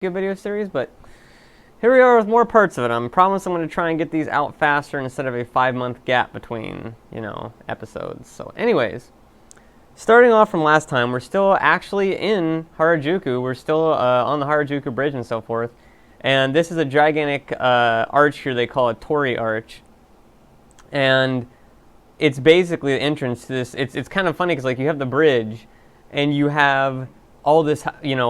video series, but here we are with more parts of it. I promise I'm going to try and get these out faster instead of a 5-month gap between, episodes. So anyways, starting off from last time, we're still actually in Harajuku. We're still on the Harajuku Bridge and so forth. And this is a gigantic arch here they call a Torii Arch. And it's basically the entrance to this. It's kind of funny because like you have the bridge and you have all this,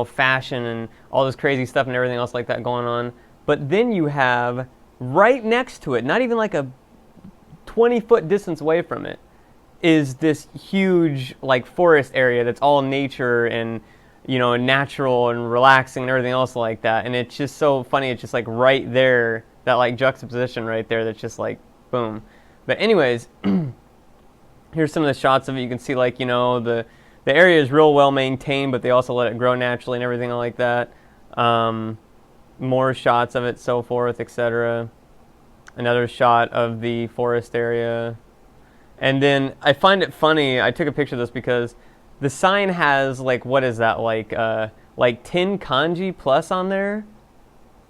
fashion and all this crazy stuff and everything else like that going on. But then you have right next to it, not even like a 20-foot distance away from it, is this huge like forest area that's all nature and natural and relaxing and everything else like that. And it's just so funny. It's just like right there, that like juxtaposition right there. That's just like boom. But anyways, here's some of the shots of it. You can see like the area is real well maintained, but they also let it grow naturally and everything like that. More shots of it, so forth, etc. Another shot of the forest area. And then I find it funny, I took a picture of this because the sign has like, what is that, like 10 kanji plus on there?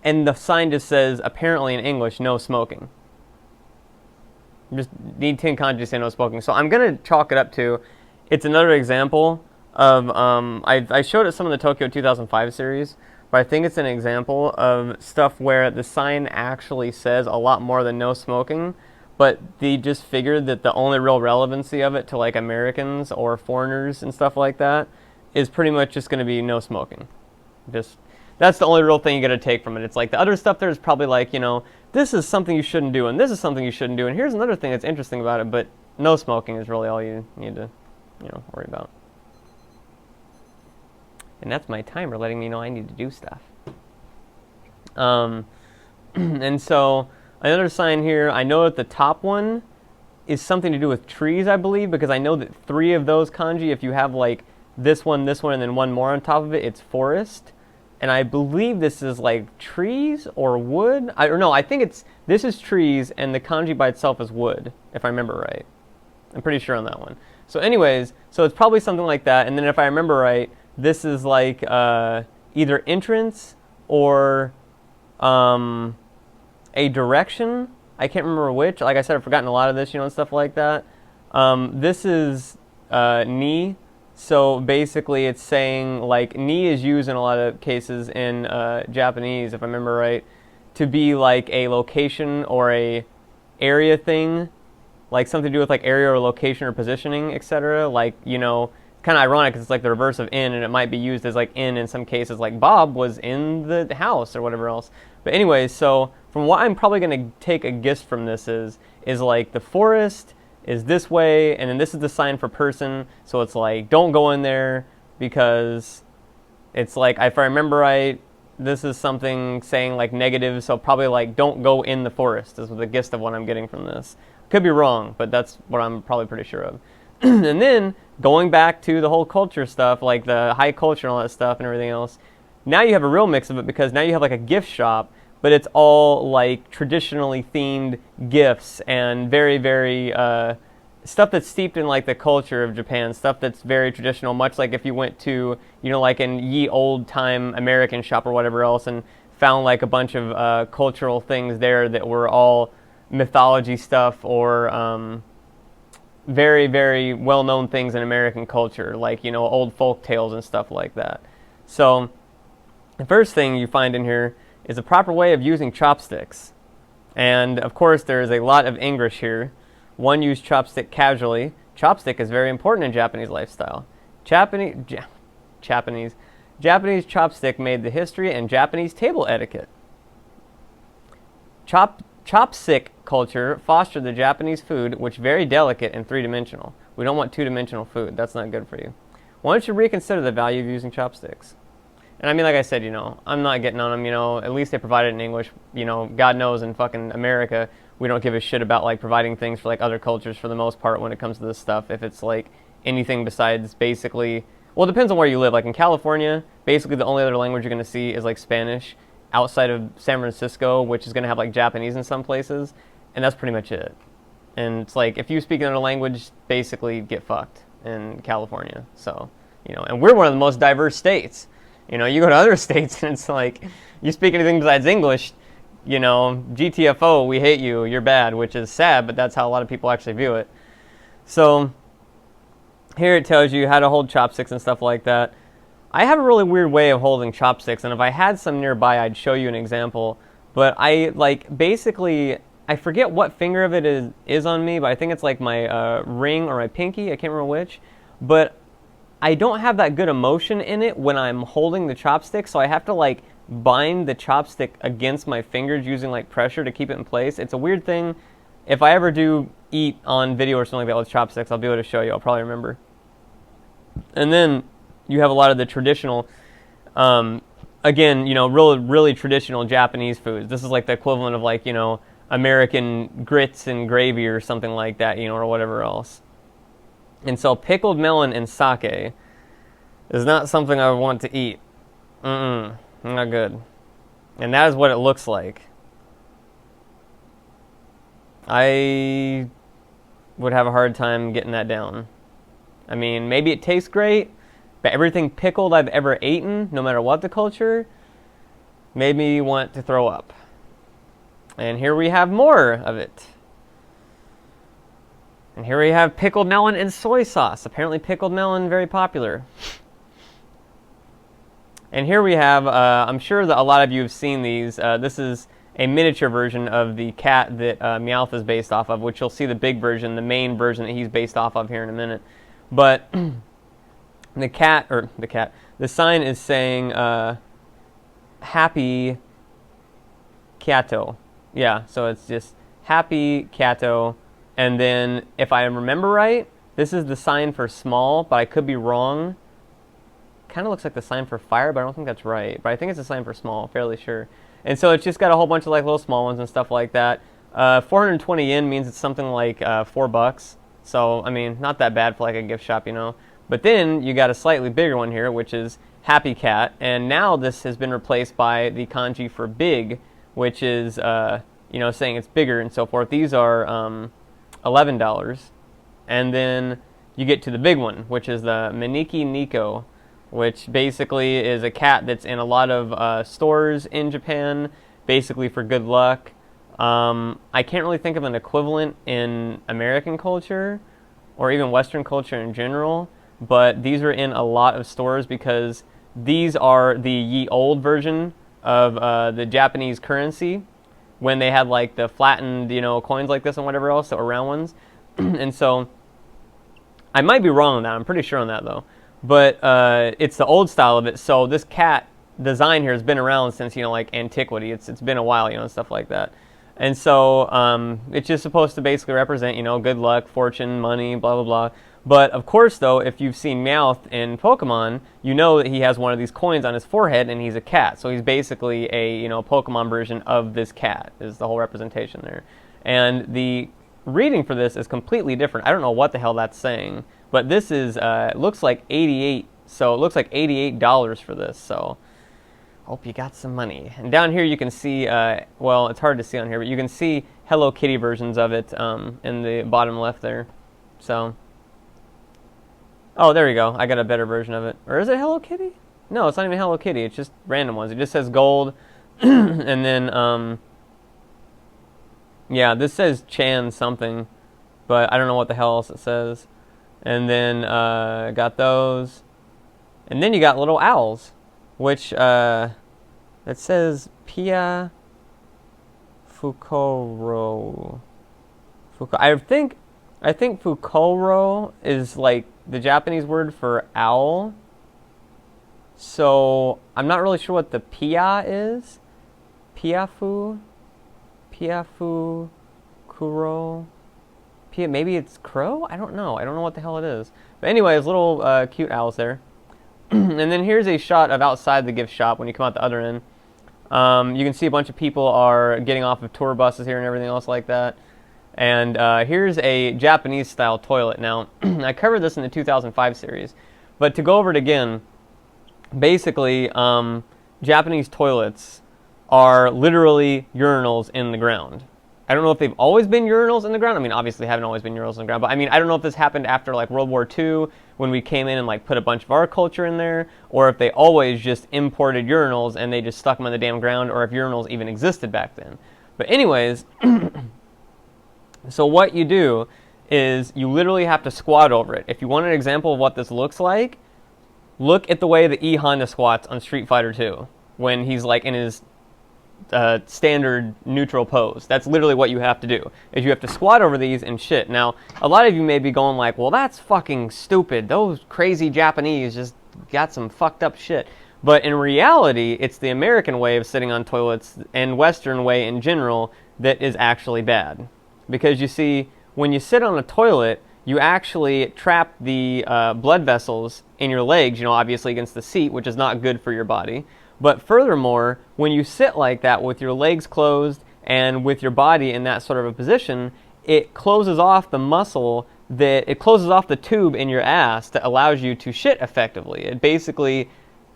And the sign just says, apparently in English, no smoking. Just need 10 kanji to say no smoking. So I'm going to chalk it up to, it's another example of, I showed it some of the Tokyo 2005 series, but I think it's an example of stuff where the sign actually says a lot more than no smoking, but they just figured that the only real relevancy of it to like Americans or foreigners and stuff like that is pretty much just going to be no smoking. Just, that's the only real thing you got to take from it. It's like the other stuff there is probably like, this is something you shouldn't do, and this is something you shouldn't do, and here's another thing that's interesting about it, but no smoking is really all you need to, worry about. And that's my timer letting me know I need to do stuff. And so another sign here, I know that the top one is something to do with trees, I believe, because I know that 3 of those kanji, if you have like this one, and then one more on top of it, it's forest. And I believe this is like trees or wood. I think this is trees and the kanji by itself is wood, if I remember right. I'm pretty sure on that one. So anyways, so it's probably something like that. And then if I remember right, this is like either entrance or a direction. I can't remember which. Like I said, I've forgotten a lot of this, and stuff like that. This is ni. So basically it's saying like ni is used in a lot of cases in Japanese, if I remember right, to be like a location or a area thing, like something to do with like area or location or positioning, etc. Like, kind of ironic because it's like the reverse of in, and it might be used as like in some cases, like Bob was in the house or whatever else. But anyways, so from what I'm probably going to take a guess from this is like the forest is this way, and then this is the sign for person, so it's like don't go in there because it's like, if I remember right, this is something saying like negative, so probably like don't go in the forest is the gist of what I'm getting from this. Could be wrong, but that's what I'm probably pretty sure of. And then going back to the whole culture stuff, like the high culture and all that stuff and everything else, now you have a real mix of it because now you have like a gift shop, but it's all like traditionally themed gifts and very, very stuff that's steeped in like the culture of Japan, stuff that's very traditional, much like if you went to, like an ye old time American shop or whatever else and found like a bunch of cultural things there that were all mythology stuff or very, very well-known things in American culture, like, old folk tales and stuff like that. So the first thing you find in here is a proper way of using chopsticks. And, of course, there is a lot of English here. One, use chopstick casually. Chopstick is very important in Japanese lifestyle. Japanese chopstick made the history and Japanese table etiquette. Chopstick culture fostered the Japanese food, which very delicate and 3-dimensional. We don't want 2-dimensional food. That's not good for you. Why don't you reconsider the value of using chopsticks? And I mean, like I said, I'm not getting on them, at least they provide it in English. God knows in fucking America, we don't give a shit about like providing things for like other cultures for the most part when it comes to this stuff. If it's like anything besides basically, well, it depends on where you live. Like in California, basically the only other language you're going to see is like Spanish outside of San Francisco, which is going to have like Japanese in some places. And that's pretty much it. And it's like, if you speak another language, basically get fucked in California. So, and we're one of the most diverse states. You know, you go to other states and it's like, you speak anything besides English, you know, GTFO, we hate you, you're bad, which is sad, but that's how a lot of people actually view it. So here it tells you how to hold chopsticks and stuff like that. I have a really weird way of holding chopsticks, and if I had some nearby, I'd show you an example. But I, like, basically, I forget what finger of it is on me, but I think it's like my ring or my pinky, I can't remember which. But I don't have that good emotion in it when I'm holding the chopstick, so I have to, like, bind the chopstick against my fingers using, like, pressure to keep it in place. It's a weird thing. If I ever do eat on video or something like that with chopsticks, I'll be able to show you. I'll probably remember. And then you have a lot of the traditional, again, you know, really traditional Japanese foods. This is like the equivalent of, like, you know, American grits and gravy or something like that, you know, or whatever else. And so pickled melon and sake is not something I want to eat. Not good. And that is what it looks like. I would have a hard time getting that down. I mean, maybe it tastes great, but everything pickled I've ever eaten, no matter what the culture, made me want to throw up. And here we have more of it. And here we have pickled melon and soy sauce. Apparently pickled melon, very popular. And here we have, I'm sure that a lot of you have seen these. This is a miniature version of the cat that Meowth is based off of, which you'll see the big version, the main version that he's based off of here in a minute. But the sign is saying happy Kato. Yeah, so it's just happy Kato. And then, if I remember right, this is the sign for small, but I could be wrong. Kind of looks like the sign for fire, but I don't think that's right. But I think it's a sign for small, fairly sure. And so it's just got a whole bunch of like little small ones and stuff like that. 420 yen means it's something like $4. So, I mean, not that bad for like a gift shop, you know. But then you got a slightly bigger one here, which is Happy Cat. And now this has been replaced by the kanji for big, which is, you know, saying it's bigger and so forth. These are $11. And then you get to the big one, which is the Miniki Nico, which basically is a cat that's in a lot of stores in Japan, basically for good luck. I can't really think of an equivalent in American culture or even Western culture in general, but these are in a lot of stores because these are the ye olde version of the Japanese currency when they had like the flattened, you know, coins like this and whatever else, that were round ones. And so I might be wrong on that. I'm pretty sure on that though. But it's the old style of it. So this cat design here has been around since, you know, like antiquity. It's been a while, you know, and stuff like that. And so it's just supposed to basically represent, you know, good luck, fortune, money, blah, blah, blah. But of course, though, if you've seen Meowth in Pokemon, you know that he has one of these coins on his forehead and he's a cat. So he's basically a, you know, Pokemon version of this cat is the whole representation there. And the reading for this is completely different. I don't know what the hell that's saying. But this is, it looks like 88, so it looks like $88 for this, so hope you got some money. And down here you can see, well, it's hard to see on here, but you can see Hello Kitty versions of it in the bottom left there. So, oh, there we go. I got a better version of it. Or is it Hello Kitty? No, it's not even Hello Kitty. It's just random ones. It just says gold, and then, yeah, this says Chan something, but I don't know what the hell else it says. And then got those. And then you got little owls, which it says Pia Fukoro. I think Fukoro is like the Japanese word for owl. So I'm not really sure what the Pia is. Piafu Kuro. Maybe it's crow? I don't know. I don't know what the hell it is. But anyways, little cute owls there. And then here's a shot of outside the gift shop when you come out the other end. You can see a bunch of people are getting off of tour buses here and everything else like that. And here's a Japanese-style toilet. Now, I covered this in the 2005 series. But to go over it again, basically, Japanese toilets are literally urinals in the ground. I don't know if they've always been urinals in the ground. I mean, obviously haven't always been urinals in the ground, but I mean, I don't know if this happened after like World War II when we came in and like put a bunch of our culture in there, or if they always just imported urinals and they just stuck them on the damn ground, or if urinals even existed back then. But anyways, so what you do is you literally have to squat over it. If you want an example of what this looks like, look at the way the E Honda squats on Street Fighter 2 when he's like in his standard neutral pose. That's literally what you have to do, is you have to squat over these and shit. Now, a lot of you may be going like, well, that's fucking stupid. Those crazy Japanese just got some fucked up shit. But in reality, it's the American way of sitting on toilets and Western way in general that is actually bad. Because you see, when you sit on a toilet, you actually trap the blood vessels in your legs, you know, obviously against the seat, which is not good for your body. But furthermore, when you sit like that with your legs closed and with your body in that sort of a position, it closes off the muscle it closes off the tube in your ass that allows you to shit effectively. It basically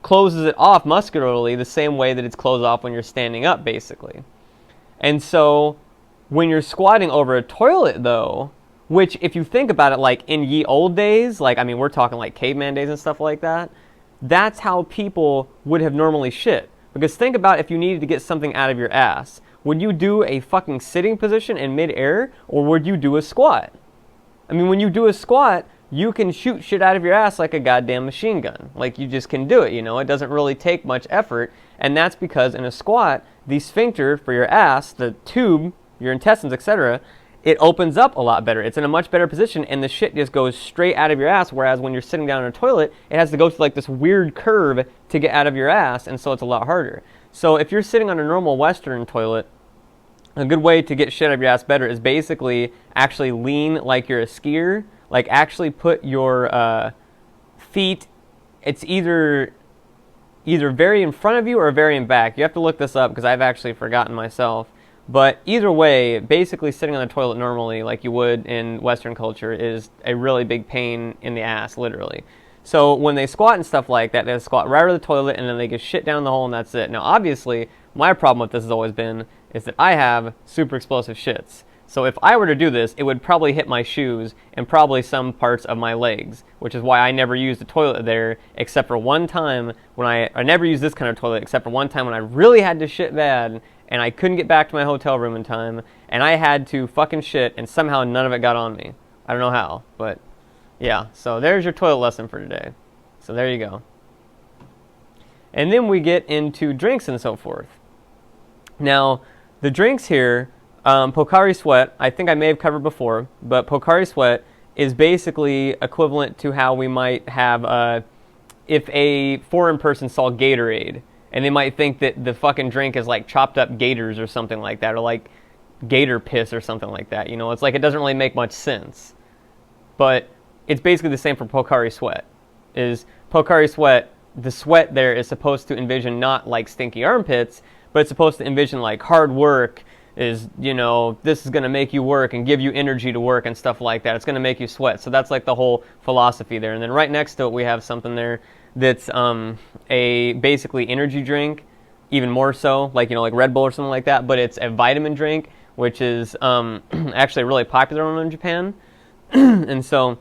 closes it off muscularly the same way that it's closed off when you're standing up, basically. And so when you're squatting over a toilet, though, which if you think about it, like in ye old days, like, I mean, we're talking like caveman days and stuff like that, that's how people would have normally shit. Because think about if you needed to get something out of your ass. Would you do a fucking sitting position in midair, or would you do a squat? I mean, when you do a squat, you can shoot shit out of your ass like a goddamn machine gun. Like, you just can do it, you know? It doesn't really take much effort, and that's because in a squat, the sphincter for your ass, the tube, your intestines, etc., it opens up a lot better. It's in a much better position, and the shit just goes straight out of your ass, whereas when you're sitting down in a toilet, it has to go through like this weird curve to get out of your ass, and so it's a lot harder. So if you're sitting on a normal Western toilet, a good way to get shit out of your ass better is basically actually lean like you're a skier. Like, actually put your feet, it's either very in front of you or very in back. You have to look this up because I've actually forgotten myself. But either way, basically sitting on the toilet normally, like you would in Western culture, is a really big pain in the ass, literally. So when they squat and stuff like that, they squat right over the toilet and then they get shit down the hole and that's it. Now, obviously, my problem with this has always been is that I have super explosive shits. So if I were to do this, it would probably hit my shoes and probably some parts of my legs, which is why I never used the toilet there, except for one time when I never used this kind of toilet, except for one time when I really had to shit bad, and I couldn't get back to my hotel room in time, and I had to fucking shit, and somehow none of it got on me. I don't know how, but yeah. So there's your toilet lesson for today. So there you go. And then we get into drinks and so forth. Now, the drinks here, Pocari Sweat, I think I may have covered before, but Pocari Sweat is basically equivalent to how we might have if a foreign person saw Gatorade, and they might think that the fucking drink is like chopped up gators or something like that, or like gator piss or something like that. You know, it's like it doesn't really make much sense. But it's basically the same for Pocari Sweat. Is Pocari Sweat, the sweat there is supposed to envision not like stinky armpits, but it's supposed to envision like hard work, is, you know, this is going to make you work and give you energy to work and stuff like that. It's going to make you sweat. So that's like the whole philosophy there. And then right next to it, we have something there that's a basically energy drink, even more so, like, you know, like Red Bull or something like that. But it's a vitamin drink, which is actually a really popular one in Japan. And so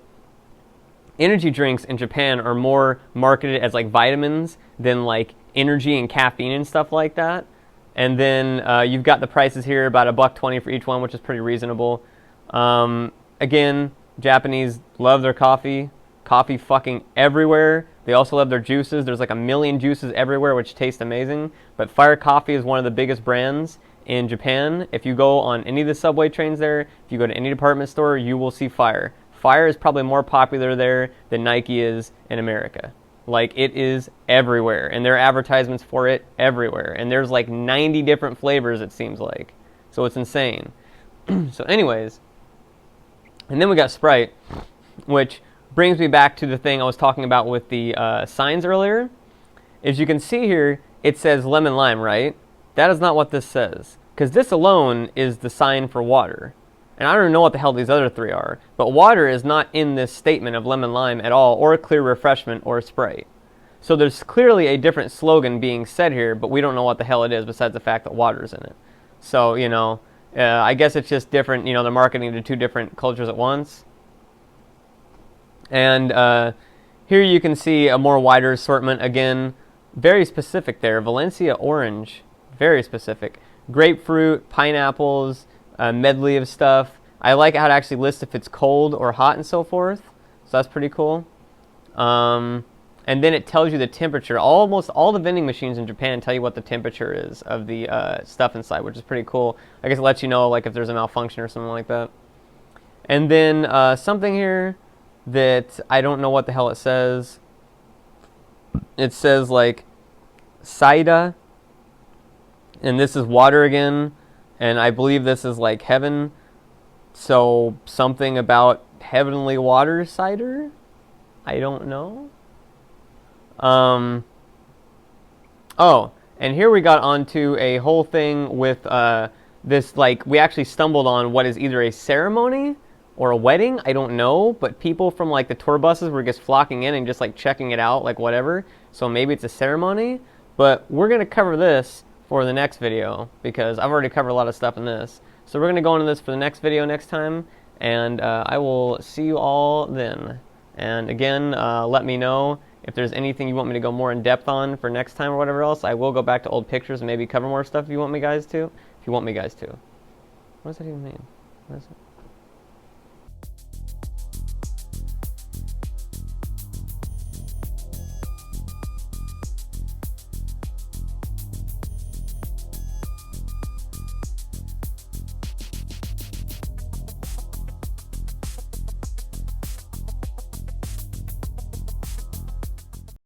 energy drinks in Japan are more marketed as like vitamins than like energy and caffeine and stuff like that. And then you've got the prices here, about $1.20 for each one, which is pretty reasonable. Again, Japanese love their coffee. Coffee fucking everywhere. They also love their juices. There's like a million juices everywhere, which taste amazing. But Fire Coffee is one of the biggest brands in Japan. If you go on any of the subway trains there, if you go to any department store, you will see Fire. Fire is probably more popular there than Nike is in America. Like, it is everywhere, and there are advertisements for it everywhere. And there's like 90 different flavors, it seems like. So it's insane. So anyways, and then we got Sprite, which brings me back to the thing I was talking about with the signs earlier. As you can see here, it says lemon lime, right? That is not what this says, because this alone is the sign for water. And I don't know what the hell these other three are, but water is not in this statement of lemon lime at all, or clear refreshment, or Sprite. So there's clearly a different slogan being said here, but we don't know what the hell it is besides the fact that water's in it. So, you know, I guess it's just different, they're marketing to two different cultures at once. And here you can see a more wider assortment. Again, very specific there. Valencia orange, very specific. Grapefruit, pineapples, a medley of stuff. I like how it actually lists if it's cold or hot and so forth. So that's pretty cool. And then it tells you the temperature. Almost all the vending machines in Japan tell you what the temperature is of the stuff inside, which is pretty cool. I guess it lets you know like if there's a malfunction or something like that. And then something here that I don't know what the hell it says. It says like Saida, and this is water again, and I believe this is like heaven. So something about heavenly water cider? I don't know. Oh, and here we got onto a whole thing with this, like, we actually stumbled on what is either a ceremony or a wedding, I don't know, but people from like the tour buses were just flocking in and just like checking it out, like whatever. So maybe it's a ceremony, but we're gonna cover this for the next video because I've already covered a lot of stuff in this. So we're gonna go into this for the next video next time, and I will see you all then. And again, let me know if there's anything you want me to go more in depth on for next time or whatever else. I will go back to old pictures and maybe cover more stuff if you want me guys to. What does that even mean? What is it?